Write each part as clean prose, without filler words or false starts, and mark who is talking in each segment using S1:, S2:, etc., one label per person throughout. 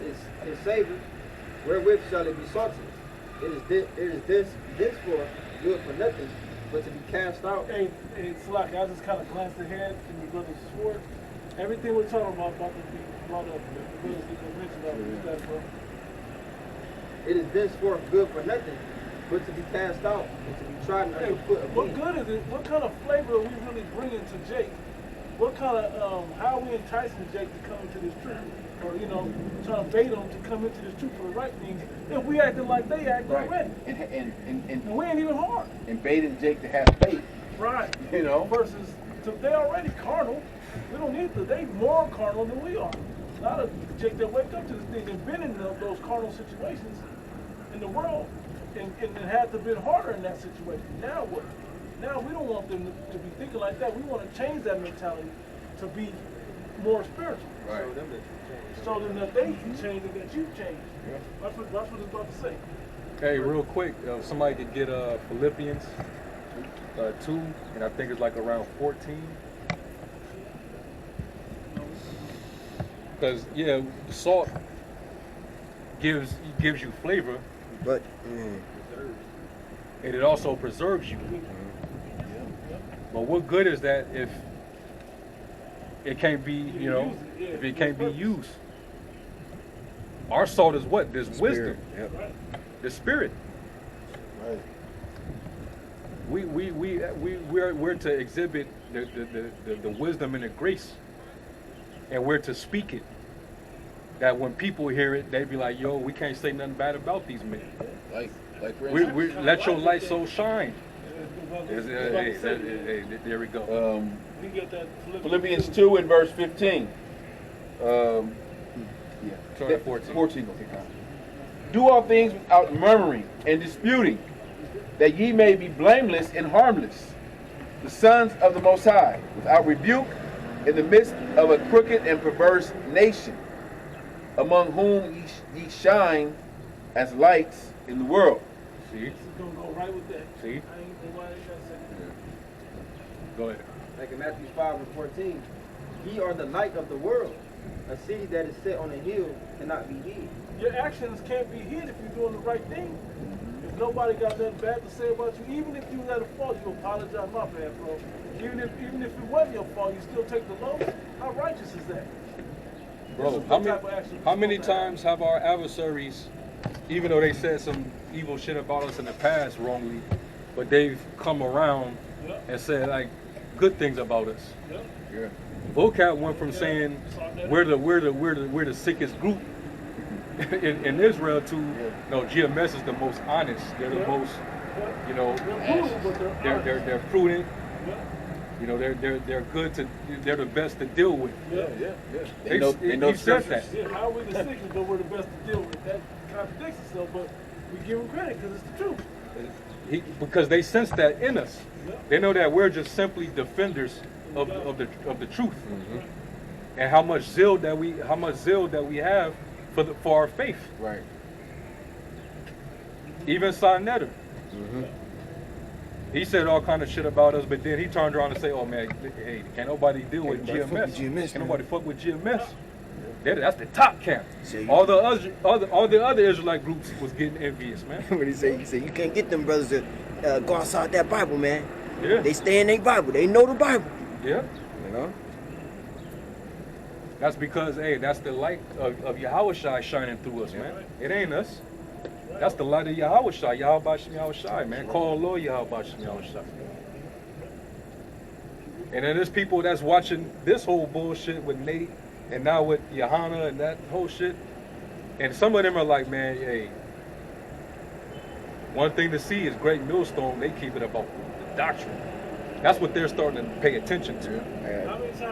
S1: is savour, wherewith shall it be salted? It is this for good for nothing, but to be cast out.
S2: Hey, Slack, I just kind of glanced ahead in your brother's sword. Everything we're talking about to be brought up, the brothers get mentioned about that, bro.
S1: It is thenceforth good for nothing, but to be cast out and to be trodden
S2: Hey,
S1: under foot of
S2: what
S1: men.
S2: good is it? What kind of flavor are we really bringing to Jake? What kind of, how are we enticing Jake to come into this truth? Or, trying to bait him to come into this truth for the right things if we acting like they act already? And we ain't even hard.
S3: And baiting Jake to have faith.
S2: Right. Versus, so they already carnal. We don't need to. They more carnal than we are. A lot of Jake that wake up to this thing, they've been in those carnal situations in the world and had to been harder in that situation. Now what? Now we don't want them to be thinking like that. We want to change that mentality to be more spiritual.
S3: Right.
S2: So then that they can change and that you change. Yeah. That's what it's about to say.
S4: Hey, real quick, if somebody could get Philippians 2, and I think it's like around 14. Because salt gives you flavor,
S5: but
S4: and it also preserves you. But what good is that if it can't be, if it can't be used? Our salt is what? There's wisdom.
S5: Yep.
S4: The spirit.
S5: Right.
S4: We're to exhibit the wisdom and the grace, and we're to speak it. That when people hear it, they be like, "Yo, we can't say nothing bad about these men."
S3: Like
S4: we let your light so shine. There we go.
S3: Philippians 2 and verse 15.
S4: 14.
S3: 14. Do all things without murmuring and disputing, that ye may be blameless and harmless, the sons of the Most High, without rebuke, in the midst of a crooked and perverse nation, among whom ye shine as lights in the world.
S4: See?
S2: It's going to go right with that.
S4: See?
S2: I ain't know why they got that.
S4: Go ahead.
S1: Like in Matthew 5:14, ye are the light of the world. A city that is set on a hill cannot be hid.
S2: Your actions can't be hid if you're doing the right thing. If nobody got nothing bad to say about you, even if you was at a fault, you apologize, my bad, bro. Even if it wasn't your fault, you still take the load. How righteous is that?
S4: Bro, how many times have our adversaries, even though they said some evil shit about us in the past wrongly, but they've come around and said like good things about us?
S3: Yeah.
S4: Vocab went from saying we're the sickest group in Israel to no, GMS is the most honest. They're the most, they're prudent. They're good to, they're the best to deal with.
S3: They know
S4: he said that.
S2: Yeah, how are we the sickest, but we're the best to deal with? That contradicts itself, but we give them credit because it's the truth.
S4: Because they sense that in us. They know that we're just simply defenders of the truth, and how much zeal that we have for our faith.
S3: Right.
S4: Even Sinetta, he said all kind of shit about us, but then he turned around and say, "Oh man, hey, can't nobody deal with GMS? Can't nobody fuck with GMS? That's the top camp. All the other Israelite groups was getting envious, man."
S5: When he said you can't get them brothers to go outside that Bible, man.
S4: Yeah.
S5: They stay in their Bible. They know the Bible.
S4: Yeah.
S5: You know?
S4: That's because, hey, that's the light of Yahushua shining through us, man. It ain't us. That's the light of Yahushua, Yahushua, man. Call Lord Yahushua. And then there's people that's watching this whole bullshit with Nate and now with Johanna and that whole shit. And some of them are like, man, hey, one thing to see is Great Millstone, they keep it about the doctrine. That's what they're starting to pay attention to.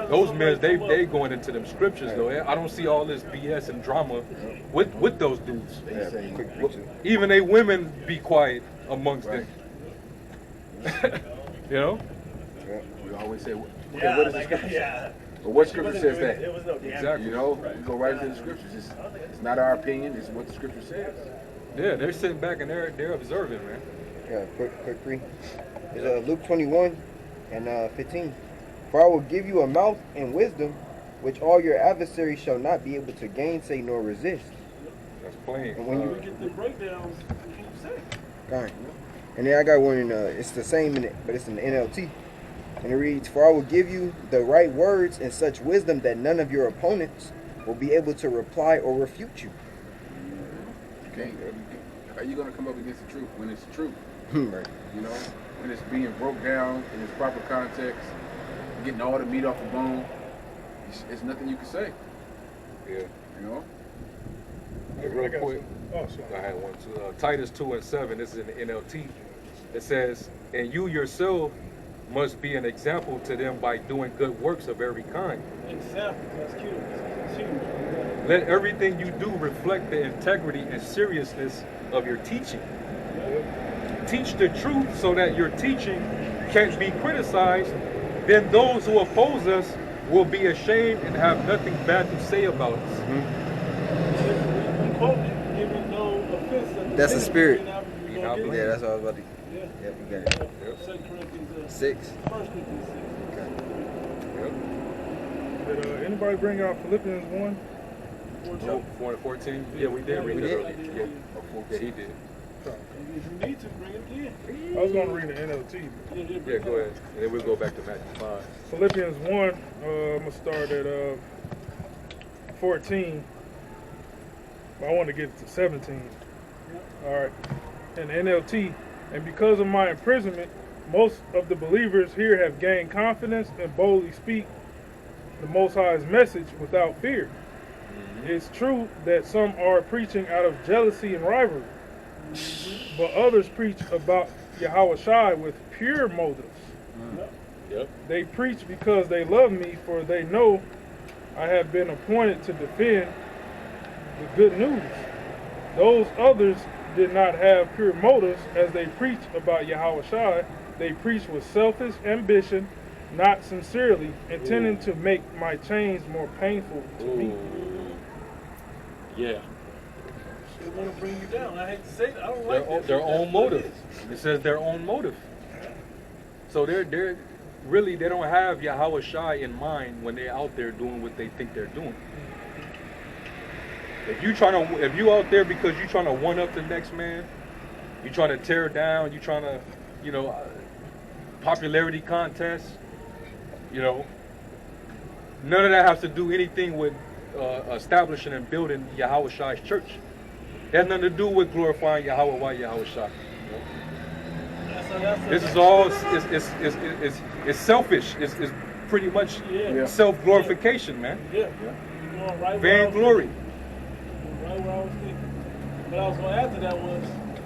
S4: Those men, they going into them scriptures though. I don't see all this BS and drama with those dudes. Even they women be quiet amongst them.
S3: We always say, okay, what is the scripture? But what scripture says that?
S4: Exactly.
S3: We go right into the scriptures. It's not our opinion. It's what the scripture says.
S4: Yeah, they're sitting back and they're observing, man.
S5: Yeah, quick read. It's Luke 21 and 15. For I will give you a mouth and wisdom which all your adversaries shall not be able to gainsay nor resist.
S4: That's plain.
S5: And when
S2: We get the breakdowns, we keep saying.
S5: Right. And then I got one in it's the same in it, but it's in the NLT. And it reads, "For I will give you the right words and such wisdom that none of your opponents will be able to reply or refute you."
S3: Okay. How you gonna come up against the truth when it's true?
S5: Right.
S3: You know, when it's being broke down in its proper context, getting all the meat off the bone. It's nothing you can say.
S4: Yeah.
S3: You know.
S4: Hey, real quick.
S2: Oh, sorry.
S4: I had one too. Titus 2:7. This is in the NLT. It says, "And you yourself must be an example to them by doing good works of every kind.
S2: Example, that's cute. It's huge.
S4: Let everything you do reflect the integrity and seriousness of your teaching. Teach the truth so that your teaching can't be criticized. Then those who oppose us will be ashamed and have nothing bad to say about us."
S2: We quote it, giving no offense.
S5: That's a spirit.
S2: Yeah,
S5: Yeah, that's what I was about to.
S2: Yeah.
S5: Yep, you got it.
S2: 2 Corinthians
S5: 6.
S2: 1 Corinthians 6.
S6: Did anybody bring out Philippians 1?
S4: 4 and 14. Yeah, we did read
S5: We
S4: that
S5: did?
S4: earlier. Yeah, he did.
S2: If you need to, bring it again.
S6: I was going to read the NLT.
S4: Yeah, go ahead. And then we'll go back to Matthew 5.
S6: Philippians 1, I'm going to start at 14. But I want to get to 17. All right. In the NLT, "And because of my imprisonment, most of the believers here have gained confidence and boldly speak the Most High's message without fear. It's true that some are preaching out of jealousy and rivalry, but others preach about Yahweh with pure motives.
S4: Yep.
S6: They preach because they love me, for they know I have been appointed to defend the good news. Those others did not have pure motives as they preach about Yahweh. They preach with selfish ambition, not sincerely, intending to make my chains more painful to me."
S4: Yeah.
S2: They want to bring you down. I hate to say that. I don't like that.
S4: Their
S2: but
S4: own
S2: that's what it
S4: motive. It says their own motive. So they're really, they don't have Yahweh Shai in mind when they're out there doing what they think they're doing. If you out there because you're trying to one up the next man, you're trying to tear down, you're trying to, popularity contest, none of that has to do anything with establishing and building Yahweh Shai's church. It has nothing to do with glorifying Yahweh Yahweh Shai. This is all it's selfish. It's pretty much self-glorification, man.
S2: Yeah. Right
S4: Vainglory.
S2: Right where I was thinking. What I was going to add to that was,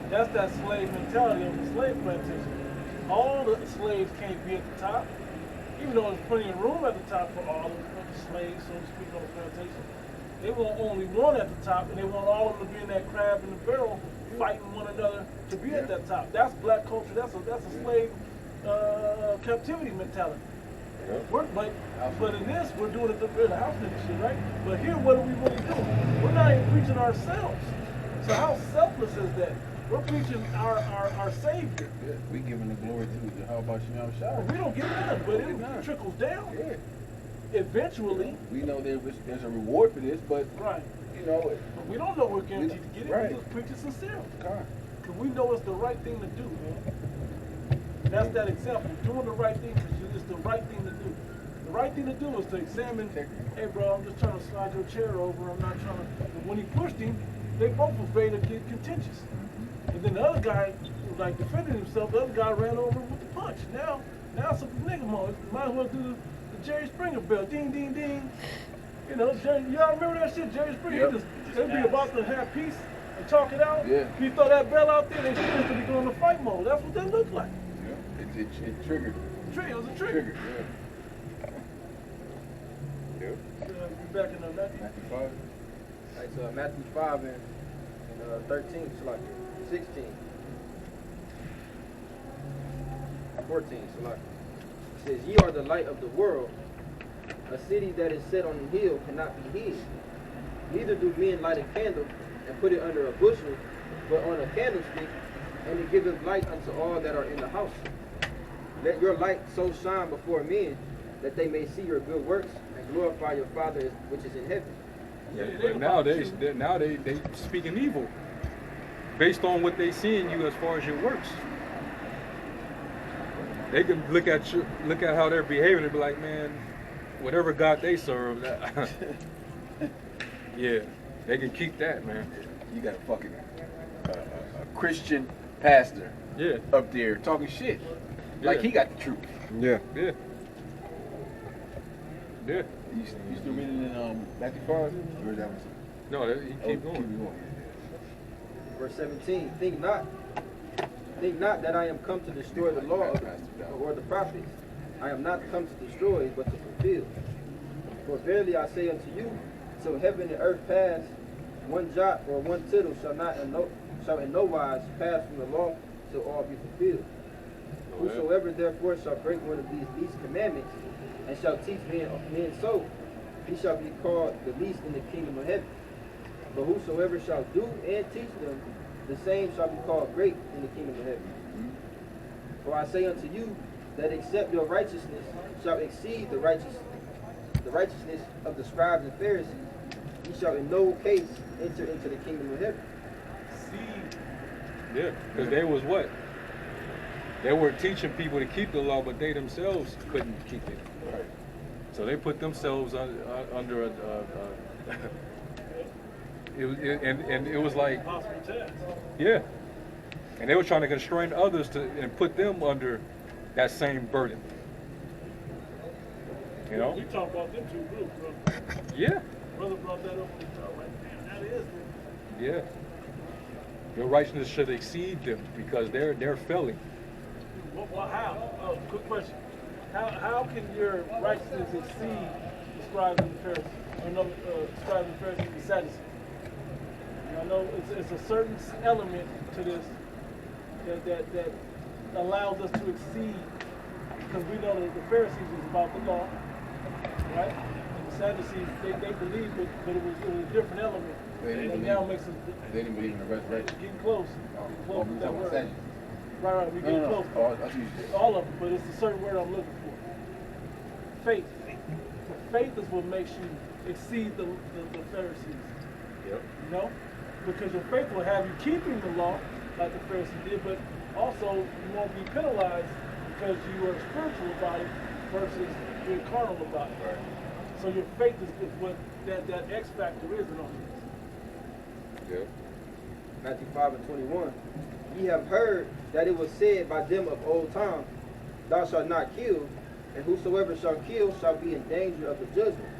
S2: that's that slave mentality of the slave plantation. All the slaves can't be at the top, even though there's plenty of room at the top for all of the slaves, so to speak, on the plantation. They want only one at the top, and they want all of them to be in that crab in the barrel, fighting one another to be at that top. That's black culture. That's a slave captivity mentality. But in this, we're doing it in the house nigga shit, right? But here, what are we really doing? We're not even preaching ourselves. So how selfless is that? We're preaching our Savior.
S3: Yeah, we giving the glory to how about Yahweh Shai?
S2: We don't get none, but it trickles down.
S3: Yeah.
S2: Eventually.
S3: We know there's a reward for this, but
S2: Right.
S3: But
S2: we don't know we're guaranteed to get it.
S3: Right.
S2: We just preach it sincerely.
S3: God.
S2: Because we know it's the right thing to do, man. That's that example. Doing the right thing is the right thing to do. The right thing to do is to examine, hey bro, I'm just trying to slide your chair over. I'm not trying to. And when he pushed him, they both was ready to get contentious. And then the other guy was like defending himself. The other guy ran over with the punch. Now it's a nigga mode. Might as well do the Jerry Springer bell. Ding, ding, ding. Y'all remember that shit? Jerry Springer, they'd be about to have peace and talk it out.
S3: Yeah.
S2: If you throw that bell out there, they instantly go into fight mode. That's what they look like.
S3: Yeah. It triggered.
S2: It was a trigger.
S3: Yeah.
S2: Be back in Matthew.
S3: Matthew 5.
S1: Right, so Matthew 5 and 13, so like 16. 14, so like it says, "Ye are the light of the world. A city that is set on a hill cannot be hid. Neither do men light a candle and put it under a bushel, but on a candlestick, and it giveth light unto all that are in the house. Let your light so shine before men, that they may see your good works and glorify your Father which is in heaven.
S4: Yeah, but now they speaking evil based on what they see in you as far as your works. They can look at how they're behaving and be like, man, whatever God they serve, yeah, they can keep that, man.
S3: You got a fucking a Christian pastor up there talking shit. Like he got the truth.
S5: Yeah.
S4: Yeah. Yeah.
S3: You still reading in Matthew 5? Or is that one?
S4: No, he keep going.
S3: Keep going.
S1: Verse 17, think not that I am come to destroy the law or the prophets. I am not come to destroy, but to fulfill. For verily I say unto you, till heaven and earth pass, one jot or one tittle shall in no wise pass from the law till all be fulfilled. Whosoever therefore shall break one of these least commandments, and shall teach men so, he shall be called the least in the kingdom of heaven. But whosoever shall do and teach them, the same shall be called great in the kingdom of heaven. For I say unto you, that except your righteousness shall exceed the righteousness of the scribes and Pharisees, ye shall in no case enter into the kingdom of heaven.
S4: Yeah, because they was what? They were teaching people to keep the law, but they themselves couldn't keep it. Right. So they put themselves under a it was like, yeah, and they were trying to constrain others and put them under that same burden. You know?
S2: We talk about them two groups, bro.
S4: Yeah.
S2: Brother brought that up and we talk like, damn, that is them.
S4: Yeah. Your righteousness should exceed them because they're failing.
S2: Well, how? Quick question. How can your righteousness exceed the scribes and the Pharisees? Scribes and Pharisees and the Sadducees? I know it's a certain element to this that allows us to exceed, because we know that the Pharisees is about the law, right? And the Sadducees, they believe, but it was a different element. And now makes us.
S3: They didn't believe in the resurrection.
S2: Getting close. Getting close with that word. Right, we get close. All of them, but it's a certain word I'm looking for. Faith. So faith is what makes you exceed the Pharisees.
S4: Yep.
S2: You know? Because your faith will have you keeping the law, like the Pharisees did, but also you won't be penalized because you are spiritual about it versus being carnal about it. Right. So your faith is what that X factor is in all this.
S4: Yep.
S1: Matthew 5 and 21. Ye have heard that it was said by them of old time, thou shalt not kill, and whosoever shall kill shall be in danger of the judgment.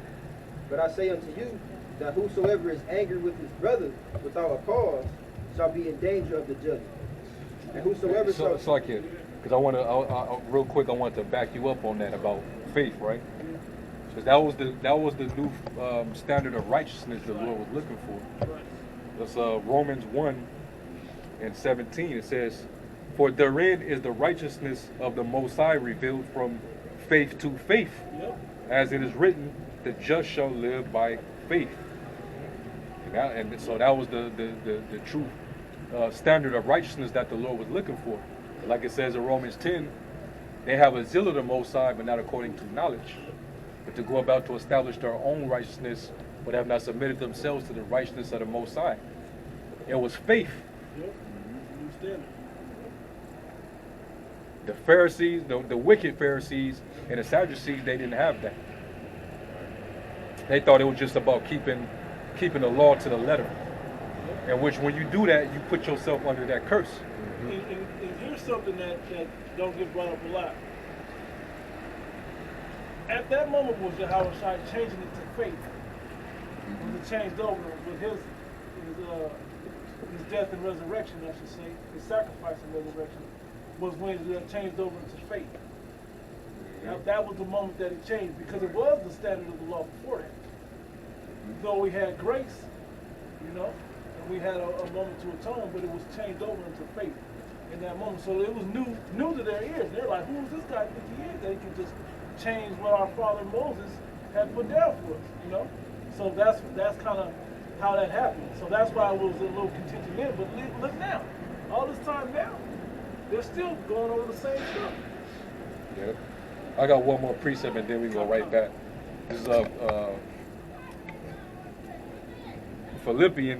S1: But I say unto you, that whosoever is angry with his brother without a cause shall be in danger of the judgment. And whosoever shall...
S4: It's like it, because real quick, I want to back you up on that about faith, right? Because that was the new standard of righteousness the Lord was looking for. That's Romans 1 and 17. It says, for therein is the righteousness of the Most High revealed from faith to faith. Yep. As it is written, the just shall live by faith. And so that was the true standard of righteousness that the Lord was looking for. Like it says in Romans 10, they have a zeal of the Most High, but not according to knowledge. But to go about to establish their own righteousness, but have not submitted themselves to the righteousness of the Most High. It was faith.
S2: Yep. Mm-hmm.
S4: The Pharisees, the wicked Pharisees and the Sadducees, they didn't have that. They thought it was just about keeping the law to the letter. In which when you do that, you put yourself under that curse.
S2: Mm-hmm. And here's something that don't get brought up a lot. At that moment was Yahweh Shai changing it to faith. When it changed over with his death and resurrection, I should say, his sacrifice and resurrection, was when it changed over into faith. Now, that was the moment that it changed, because it was the standard of the law before that. Though we had grace, you know, and we had a moment to atone, but it was changed over into faith in that moment. So it was new to their ears. They're like, who is this guy think he is that he can just change what our father Moses had put down for us, you know? So that's kind of how that happened. So that's why it was a little contention there. But look now, all this time now, they're still going over the same stuff.
S4: Yep. I got one more precept and then we go right back. This is Philippians